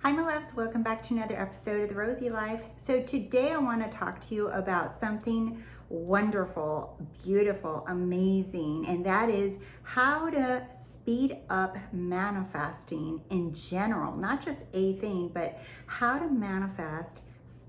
Hi my loves, welcome back to another episode of The Rosey Life. So today I want to talk to you about something wonderful, beautiful, amazing, and that is how to speed up manifesting in general, not just a thing, but how to manifest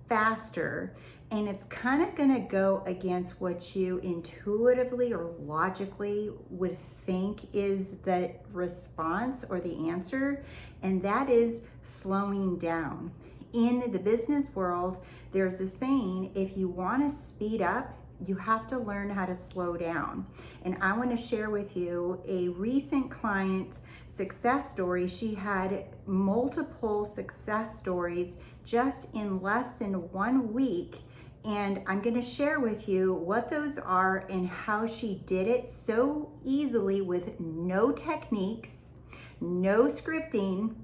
faster. And it's kind of going to go against what you intuitively or logically would think is the response or the answer, and that is slowing down. In the business world, there's a saying, if you want to speed up, you have to learn how to slow down. And I want to share with you a recent client success story. She had multiple success stories just in less than 1 week. And I'm going to share with you what those are and how she did it so easily with no techniques, no scripting,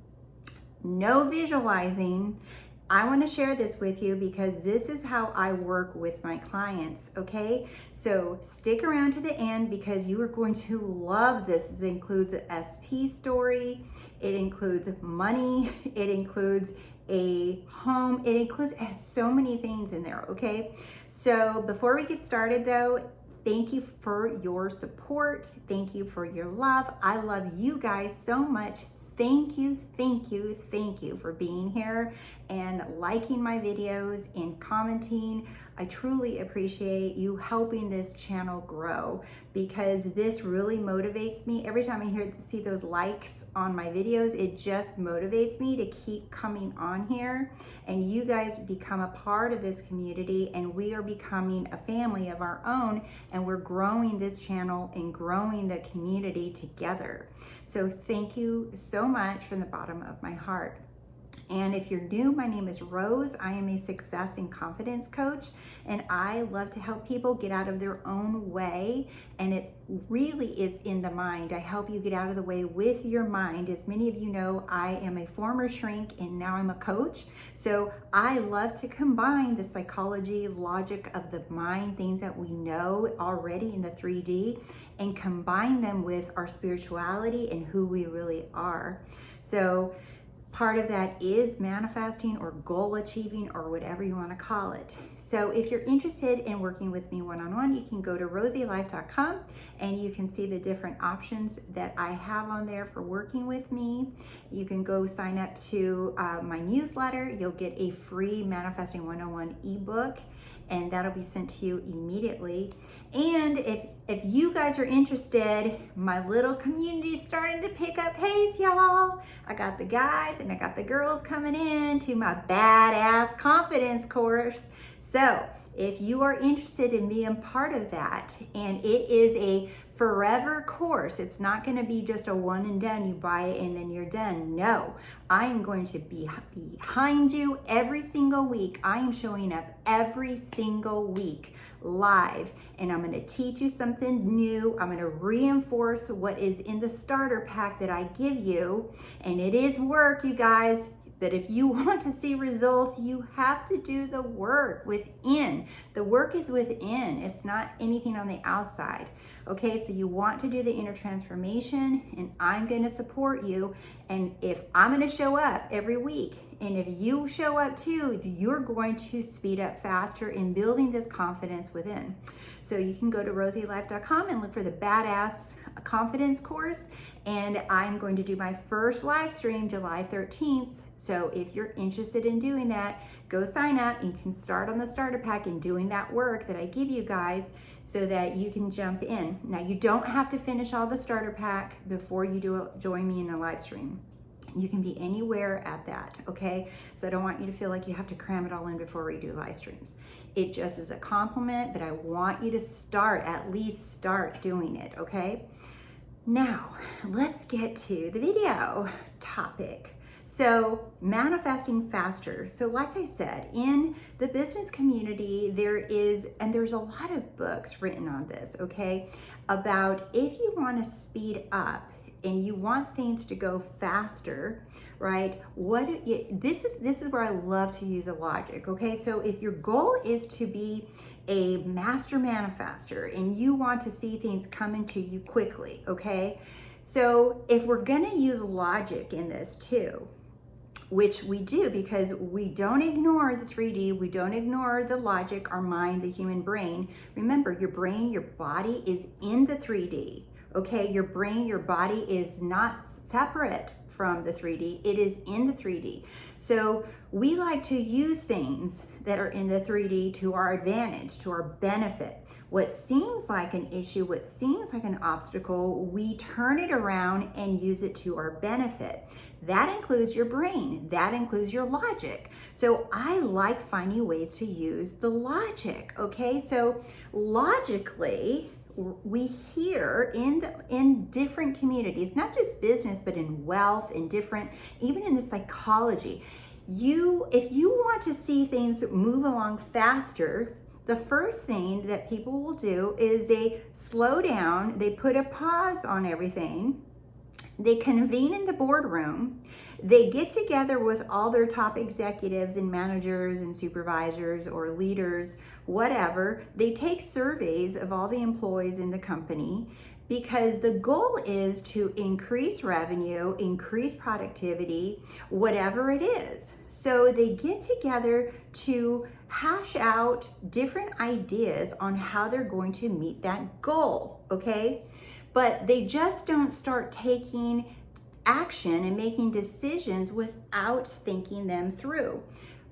no visualizing. I want to share this with you because this is how I work with my clients, okay? So stick around to the end because you are going to love this. It includes an SP story, it includes money, it includes a home, it has so many things in there, okay? So before we get started though, thank you for your support. Thank you for your love. I love you guys so much. Thank you, thank you, thank you for being here and liking my videos and commenting. I truly appreciate you helping this channel grow because this really motivates me. Every time I see those likes on my videos, it just motivates me to keep coming on here. And you guys become a part of this community and we are becoming a family of our own, and we're growing this channel and growing the community together. So thank you so much from the bottom of my heart. And if you're new, my name is Rose. I am a success and confidence coach, and I love to help people get out of their own way. And it really is in the mind. I help you get out of the way with your mind. As many of you know, I am a former shrink and now I'm a coach. So I love to combine the psychology, logic of the mind, things that we know already in the 3D, and combine them with our spirituality and who we really are. So part of that is manifesting or goal achieving or whatever you want to call it. So if you're interested in working with me one-on-one, you can go to TheRoseyLife.com and you can see the different options that I have on there for working with me. You can go sign up to my newsletter. You'll get a free Manifesting 101 ebook, and that'll be sent to you immediately. And if you guys are interested, my little community is starting to pick up pace, y'all. I got the guys and I got the girls coming in to my badass confidence course. So if you are interested in being part of that, and it is a forever course, it's not going to be just a one and done, you buy it and then you're done. No, I am going to be behind you every single week. I am showing up every single week live, and I'm going to teach you something new. I'm going to reinforce what is in the starter pack that I give you, and it is work, you guys. But if you want to see results, you have to do the work within. The work is within. It's not anything on the outside. Okay, so you want to do the inner transformation, and I'm going to support you. And if I'm going to show up every week, and if you show up too, you're going to speed up faster in building this confidence within. So you can go to TheRoseyLife.com and look for the Badass Confidence course. And I'm going to do my first live stream July 13th. So if you're interested in doing that, go sign up. You can start on the starter pack and doing that work that I give you guys so that you can jump in. Now, you don't have to finish all the starter pack before you join me in a live stream. You can be anywhere at that, okay? So I don't want you to feel like you have to cram it all in before we do live streams. It just is a compliment, but I want you to at least start doing it, okay? Now, let's get to the video topic. So manifesting faster. So like I said, in the business community, there's a lot of books written on this, okay? About if you want to speed up and you want things to go faster, right? This is where I love to use a logic, okay? So if your goal is to be a master manifester and you want to see things coming to you quickly, okay? So if we're gonna use logic in this too, which we do because we don't ignore the 3D, we don't ignore the logic, our mind, the human brain. Remember, your brain, your body is in the 3D, okay? Your brain, your body is not separate from the 3D, it is in the 3D. So we like to use things that are in the 3D to our advantage, to our benefit. What seems like an issue, what seems like an obstacle, we turn it around and use it to our benefit. That includes your brain, that includes your logic. So I like finding ways to use the logic, okay? So logically, we hear in different communities, not just business, but in wealth, in different, even in the psychology, if you want to see things move along faster, the first thing that people will do is they slow down, they put a pause on everything, they convene in the boardroom, they get together with all their top executives and managers and supervisors or leaders, whatever. They take surveys of all the employees in the company because the goal is to increase revenue, increase productivity, whatever it is. So they get together to hash out different ideas on how they're going to meet that goal, okay? But they just don't start taking action and making decisions without thinking them through.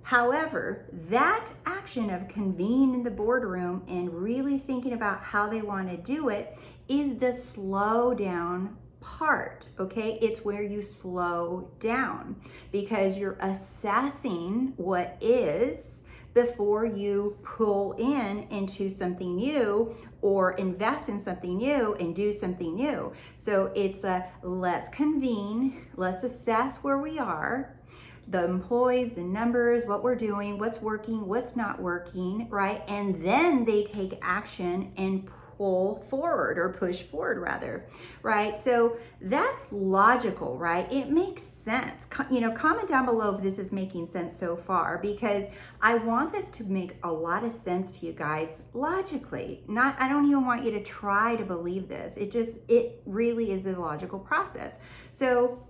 However, that action of convening in the boardroom and really thinking about how they want to do it is the slow down part, okay? It's where you slow down because you're assessing what is before you pull into something new or invest in something new and do something new. So it's let's convene, let's assess where we are, the employees, the numbers, what we're doing, what's working, what's not working, right? And then they take action and pull forward or push forward rather, right? So that's logical, right? It makes sense. Comment down below if this is making sense so far, because I want this to make a lot of sense to you guys logically. I don't even want you to try to believe this. It really is a logical process. So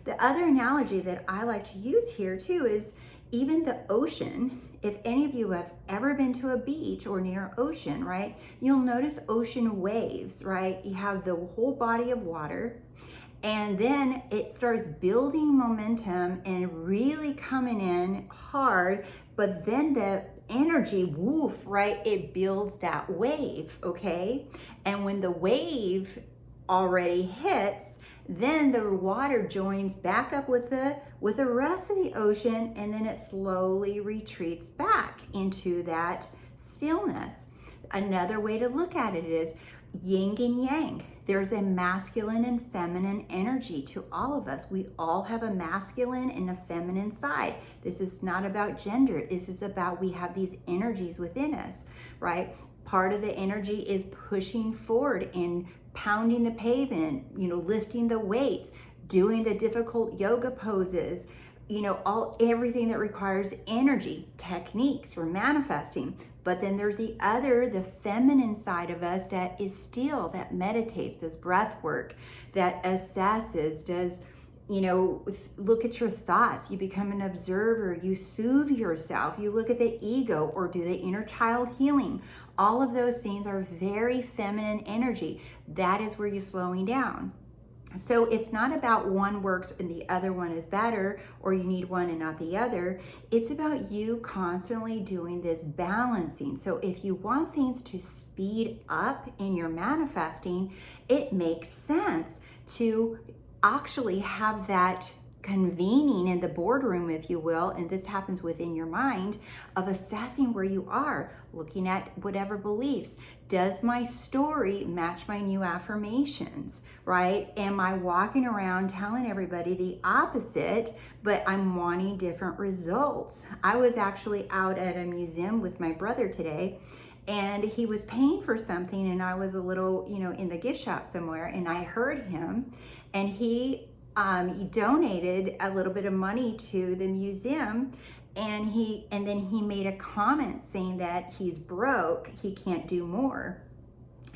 the other analogy that I like to use here too is even the ocean. If any of you have ever been to a beach or near ocean, right, you'll notice ocean waves, right? You have the whole body of water, and then it starts building momentum and really coming in hard, but then the energy, woof, right, it builds that wave, okay? And when the wave already hits, then the water joins back up with the rest of the ocean, and then it slowly retreats back into that stillness. Another way to look at it is yin and yang. There's a masculine and feminine energy to all of us. We all have a masculine and a feminine side. This is not about gender. This is about we have these energies within us, right? Part of the energy is pushing forward and pounding the pavement, lifting the weights, doing the difficult yoga poses, everything that requires energy, techniques for manifesting. But then there's the feminine side of us that is still, that meditates, does breath work, that assesses, does, look at your thoughts. You become an observer, you soothe yourself, you look at the ego or do the inner child healing. All of those things are very feminine energy. That is where you're slowing down. So it's not about one works and the other one is better, or you need one and not the other. It's about you constantly doing this balancing. So if you want things to speed up in your manifesting, it makes sense to actually have that convening in the boardroom, if you will, and this happens within your mind, of assessing where you are, looking at whatever beliefs. Does my story match my new affirmations, right? Am I walking around telling everybody the opposite, but I'm wanting different results? I was actually out at a museum with my brother today, and he was paying for something, and I was a little, in the gift shop somewhere, and I heard him, and he donated a little bit of money to the museum, and then he made a comment saying that he's broke, he can't do more.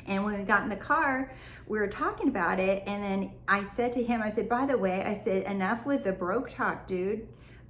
And when we got in the car, we were talking about it. And then I said to him, I said, by the way, I said, enough with the broke talk, dude.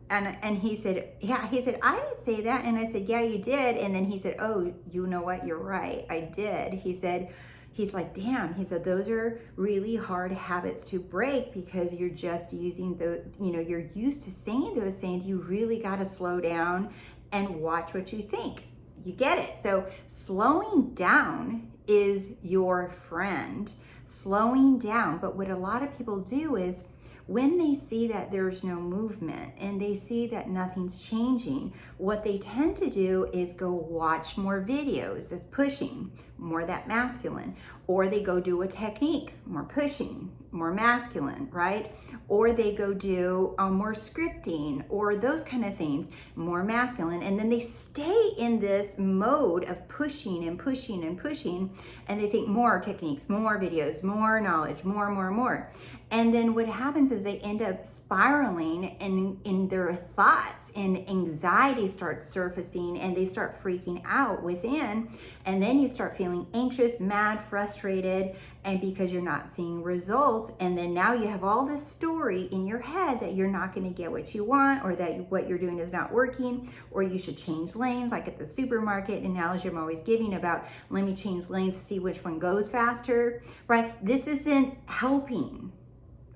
And he said, yeah, he said, I didn't say that. And I said, yeah, you did. And then he said, oh, you know what? You're right. I did. He said, he's like, damn, he said, those are really hard habits to break because you're just using you're used to saying those things. You really got to slow down and watch what you think. You get it? So slowing down is your friend. Slowing down. But what a lot of people do is when they see that there's no movement and they see that nothing's changing, what they tend to do is go watch more videos that's pushing, more that masculine, or they go do a technique, more pushing, more masculine, right? Or they go do more scripting or those kind of things, more masculine. And then they stay in this mode of pushing and pushing and pushing. And they think more techniques, more videos, more knowledge, more. And then what happens is they end up spiraling in their thoughts, and anxiety starts surfacing and they start freaking out within. And then you start feeling anxious, mad, frustrated, and because you're not seeing results. And then now you have all this story in your head that you're not going to get what you want, or that what you're doing is not working, or you should change lanes, like at the supermarket analogy I'm always giving about, let me change lanes to see which one goes faster, right? This isn't helping.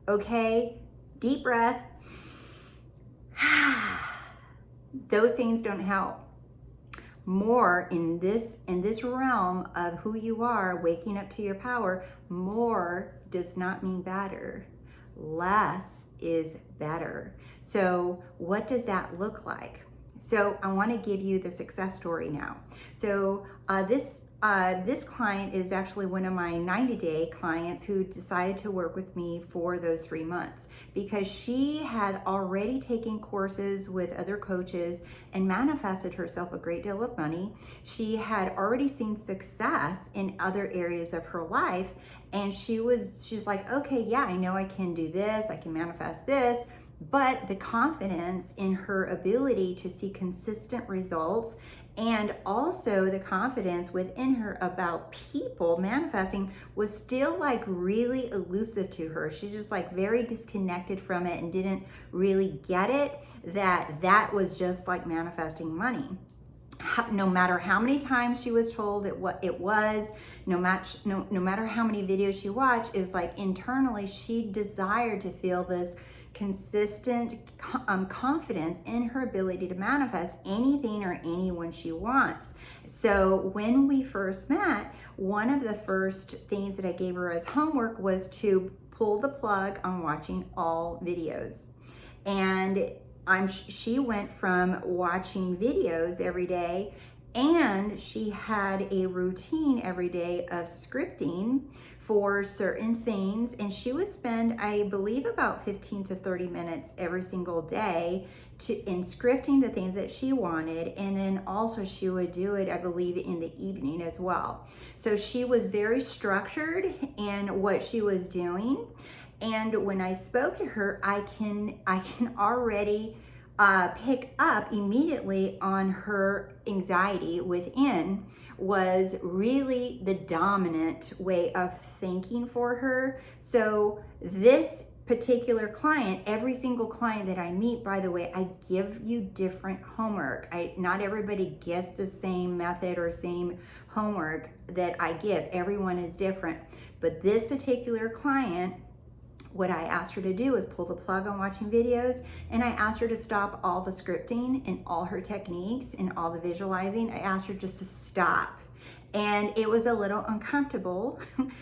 Okay, deep breath. Those things don't help. More in this realm of who you are, waking up to your power, more does not mean better. Less is better. So what does that look like? So I want to give you the success story now. So this client is actually one of my 90-day clients who decided to work with me for those 3 months because she had already taken courses with other coaches and manifested herself a great deal of money. She had already seen success in other areas of her life, and she's like, okay, yeah, I know I can do this, I can manifest this. But the confidence in her ability to see consistent results, and also the confidence within her about people manifesting, was still like really elusive to her. She just like very disconnected from it and didn't really get it, that was just like manifesting money. No matter how many times she was told what it was, no matter how many videos she watched, it was like internally she desired to feel this consistent confidence in her ability to manifest anything or anyone she wants. So when we first met, one of the first things that I gave her as homework was to pull the plug on watching all videos. And she went from watching videos every day, and she had a routine every day of scripting for certain things. And she would spend, I believe, about 15 to 30 minutes every single day in scripting the things that she wanted. And then also she would do it, I believe, in the evening as well. So she was very structured in what she was doing. And when I spoke to her, I can already pick up immediately on her anxiety within was really the dominant way of thinking for her. So this particular client, every single client that I meet, by the way, I give you different homework. Not everybody gets the same method or same homework that I give. Everyone is different. But this particular client, what I asked her to do is pull the plug on watching videos, and I asked her to stop all the scripting and all her techniques and all the visualizing. I asked her just to stop. And it was a little uncomfortable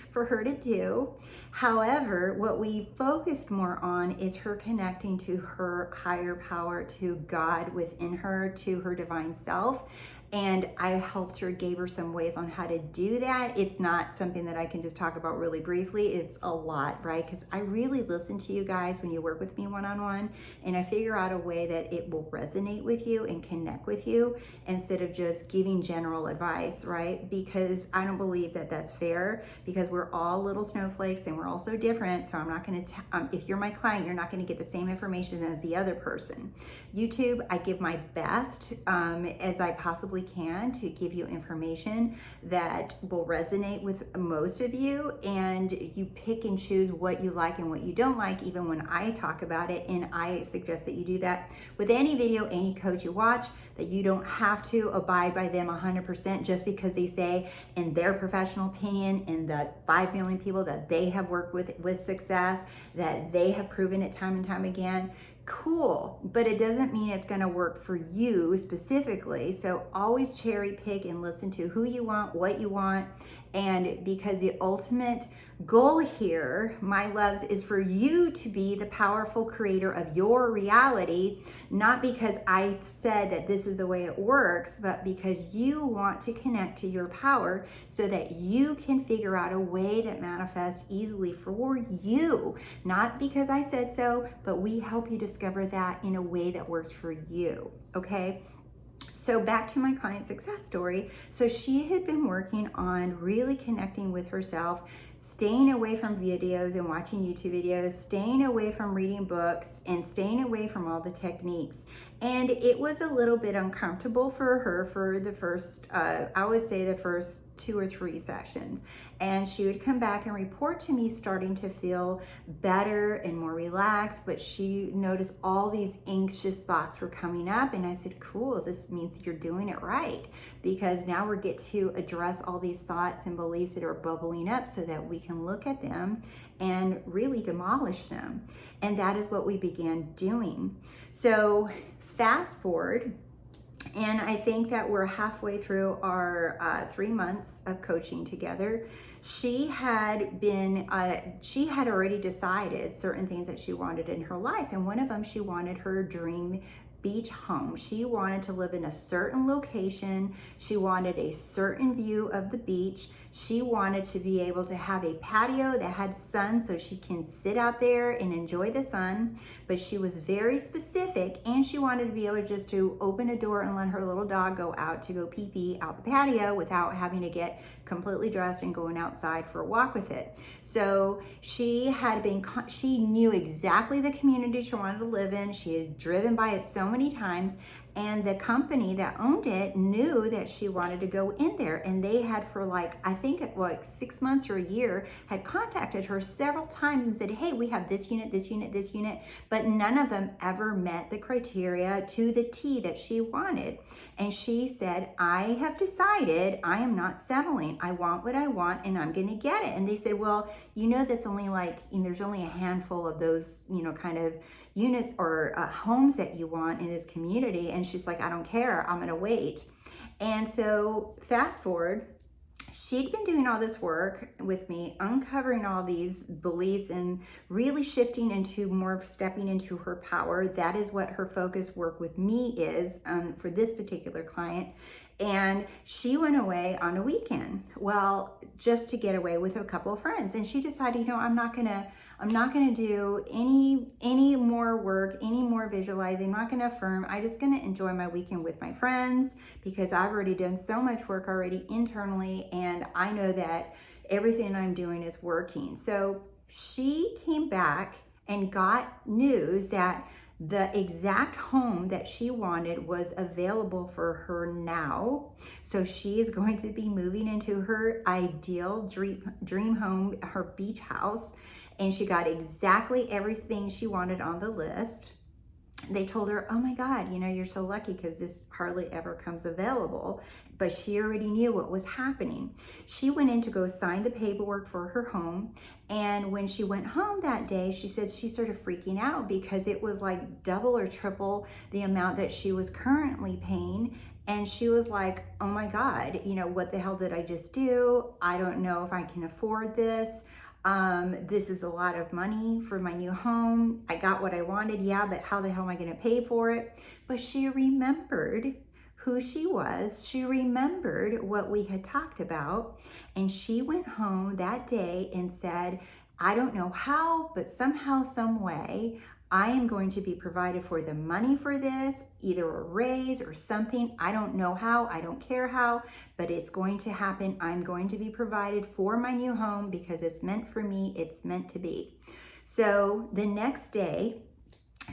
for her to do. However, what we focused more on is her connecting to her higher power, to God within her, to her divine self. And I helped her, gave her some ways on how to do that. It's not something that I can just talk about really briefly. It's a lot, right? Because I really listen to you guys when you work with me one-on-one, and I figure out a way that it will resonate with you and connect with you instead of just giving general advice, right? Because I don't believe that that's fair, because we're all little snowflakes and we're all so different. So I'm not going to, if you're my client, you're not going to get the same information as the other person. YouTube, I give my best as I possibly possibly can to give you information that will resonate with most of you, and you pick and choose what you like and what you don't like, even when I talk about it. And I suggest that you do that with any video, any coach you watch, that you don't have to abide by them 100% just because they say in their professional opinion, in the 5 million people that they have worked with success, that they have proven it time and time again. Cool, but it doesn't mean it's going to work for you specifically. So always cherry pick and listen to who you want, what you want. And because the ultimate goal here, my loves, is for you to be the powerful creator of your reality, not because I said that this is the way it works, but because you want to connect to your power so that you can figure out a way that manifests easily for you. Not because I said so, but we help you discover that in a way that works for you, okay? So back to my client success story. So she had been working on really connecting with herself, staying away from videos and watching YouTube videos, staying away from reading books, and staying away from all the techniques. And it was a little bit uncomfortable for her for the first, I would say the first 2 or 3 sessions. And she would come back and report to me starting to feel better and more relaxed, but she noticed all these anxious thoughts were coming up. And I said, cool, this means you're doing it right, because now we get to address all these thoughts and beliefs that are bubbling up so that we can look at them and really demolish them. And that is what we began doing. So fast forward, and I think that we're halfway through our 3 months of coaching together. She had already decided certain things that she wanted in her life. And one of them, she wanted her dream beach home. She wanted to live in a certain location. She wanted a certain view of the beach. She wanted to be able to have a patio that had sun so she can sit out there and enjoy the sun. But she was very specific, and she wanted to be able just to open a door and let her little dog go out to go pee pee out the patio without having to get completely dressed and going outside for a walk with it. So she knew exactly the community she wanted to live in. She had driven by it so many times, and the company that owned it knew that she wanted to go in there. And they had, for I think 6 months or a year, had contacted her several times and said, hey, we have this unit, this unit, this unit, but none of them ever met the criteria to the T that she wanted. And she said, I have decided I am not settling. I want what I want, and I'm going to get it. And they said, well, that's only there's only a handful of those, kind of units or homes that you want in this community. And she's like, I don't care, I'm gonna wait. And so fast forward, she'd been doing all this work with me, uncovering all these beliefs and really shifting into more of stepping into her power. That is what her focus work with me is for this particular client. And she went away on a weekend, just to get away with a couple of friends. And she decided, I'm not gonna do any more work, any more visualizing. I'm not gonna affirm. I'm just gonna enjoy my weekend with my friends, because I've already done so much work already internally, and I know that everything I'm doing is working. So she came back and got news that the exact home that she wanted was available for her now. So she is going to be moving into her ideal dream home, her beach house. And she got exactly everything she wanted on the list. They told her, oh my God, you're so lucky because this hardly ever comes available. But she already knew what was happening. She went in to go sign the paperwork for her home. And when she went home that day, she said she started freaking out because it was like double or triple the amount that she was currently paying. And she was like, oh my God, what the hell did I just do? I don't know if I can afford this. This is a lot of money for my new home. I got what I wanted, yeah, but how the hell am I going to pay for it? But she remembered who she was. She remembered what we had talked about. And she went home that day and said, I don't know how, but somehow, some way, I am going to be provided for the money for this, either a raise or something. I don't know how, I don't care how, but it's going to happen. I'm going to be provided for my new home because it's meant for me. It's meant to be. So the next day,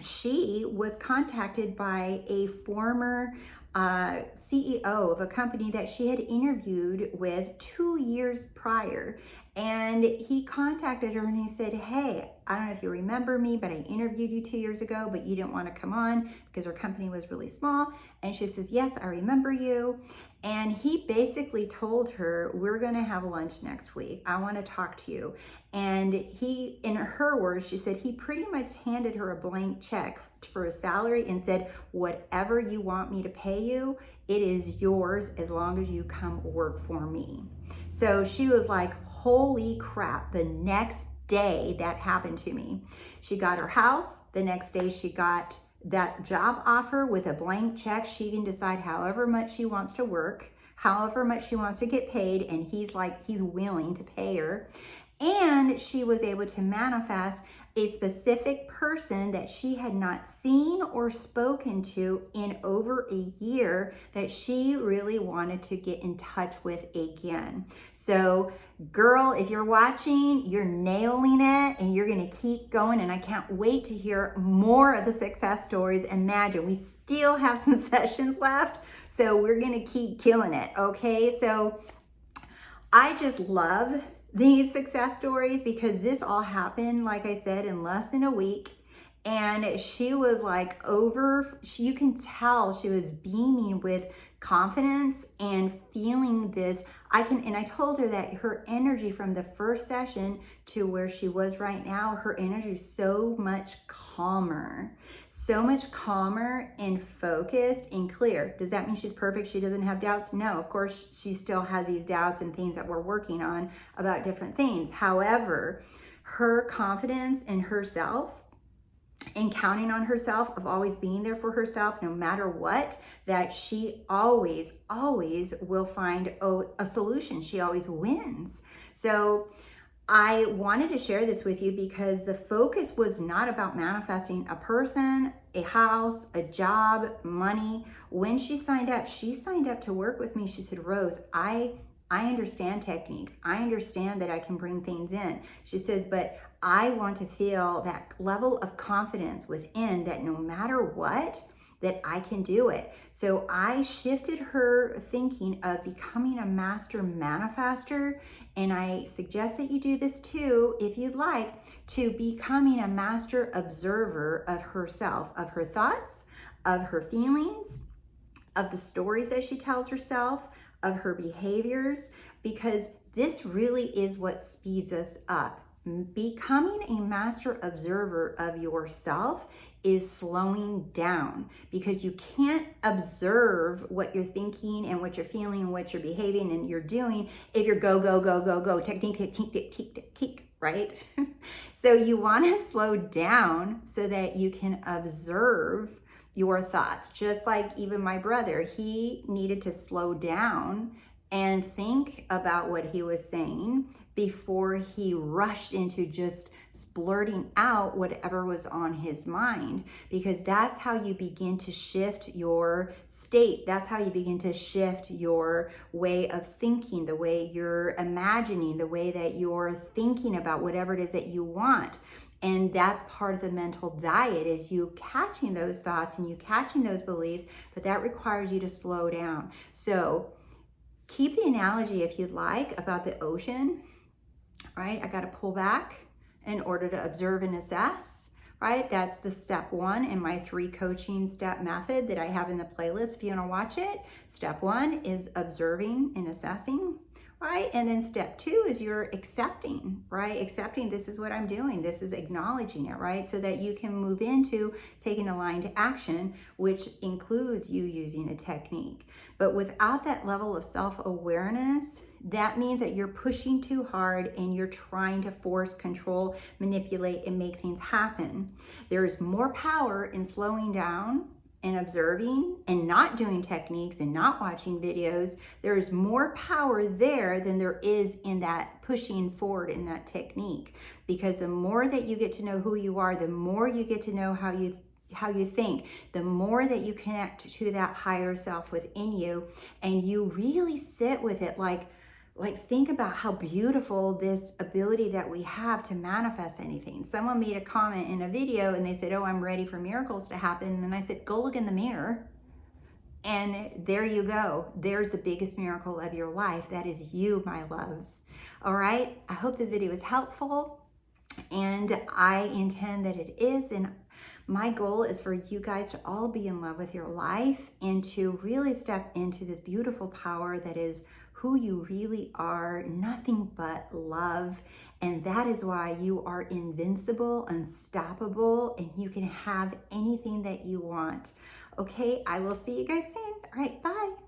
she was contacted by a former CEO of a company that she had interviewed with 2 years prior. And he contacted her and he said, hey, I don't know if you remember me, but I interviewed you 2 years ago, but you didn't want to come on because her company was really small. And she says, yes, I remember you. And he basically told her, we're going to have lunch next week. I want to talk to you. And he, in her words, she said, he pretty much handed her a blank check for a salary and said, whatever you want me to pay you, it is yours as long as you come work for me. So she was like, holy crap, the next day that happened to me. She got her house. The next day she got that job offer with a blank check. She can decide however much she wants to work, however much she wants to get paid, and he's willing to pay her. And she was able to manifest a specific person that she had not seen or spoken to in over a year that she really wanted to get in touch with again. So, girl, if you're watching, you're nailing it and you're going to keep going. And I can't wait to hear more of the success stories. Imagine we still have some sessions left. So we're going to keep killing it. Okay. So I just love these success stories because this all happened, like I said, in less than a week. And she was like you can tell she was beaming with confidence and feeling this. And I told her that her energy from the first session to where she was right now, her energy is so much calmer and focused and clear. Does that mean she's perfect? She doesn't have doubts? No, of course, she still has these doubts and things that we're working on about different things. However, her confidence in herself and counting on herself, of always being there for herself no matter what, that she always will find a solution. She always wins. So I wanted to share this with you because the focus was not about manifesting a person, a house, a job, money. When she signed up to work with me. She said, Rose, I understand techniques. I understand that I can bring things in. She says, but I want to feel that level of confidence within that no matter what, that I can do it. So I shifted her thinking of becoming a master manifester. And I suggest that you do this too, if you'd like, to becoming a master observer of herself, of her thoughts, of her feelings, of the stories that she tells herself, of her behaviors, because this really is what speeds us up. Becoming a master observer of yourself is slowing down, because you can't observe what you're thinking and what you're feeling and what you're behaving and you're doing if you're go, technique, right? So you want to slow down so that you can observe your thoughts. Just like even my brother, he needed to slow down and think about what he was saying before he rushed into just blurting out whatever was on his mind, because that's how you begin to shift your state. That's how you begin to shift your way of thinking, the way you're imagining, the way that you're thinking about whatever it is that you want. And that's part of the mental diet, is you catching those thoughts and you catching those beliefs, but that requires you to slow down. So keep the analogy, if you'd like, about the ocean, right? I got to pull back in order to observe and assess, right? That's the step one in my 3 coaching step method that I have in the playlist if you want to watch it. Step 1 is observing and assessing, right? And then step 2 is you're accepting, right? Accepting, this is what I'm doing. This is acknowledging it, right? So that you can move into taking aligned action, which includes you using a technique. But without that level of self-awareness, that means that you're pushing too hard and you're trying to force, control, manipulate, and make things happen. There is more power in slowing down and observing and not doing techniques and not watching videos. There is more power there than there is in that pushing forward in that technique. Because the more that you get to know who you are, the more you get to know how you think, the more that you connect to that higher self within you, and you really sit with it. Like think about how beautiful this ability that we have to manifest anything. Someone made a comment in a video and they said, oh, I'm ready for miracles to happen. And then I said, go look in the mirror And there you go. There's the biggest miracle of your life. That is you, my loves. All right. I hope this video was helpful, and I intend that it is. And my goal is for you guys to all be in love with your life and to really step into this beautiful power that is who you really are, nothing but love. And that is why you are invincible, unstoppable, and you can have anything that you want. Okay, I will see you guys soon. All right, bye.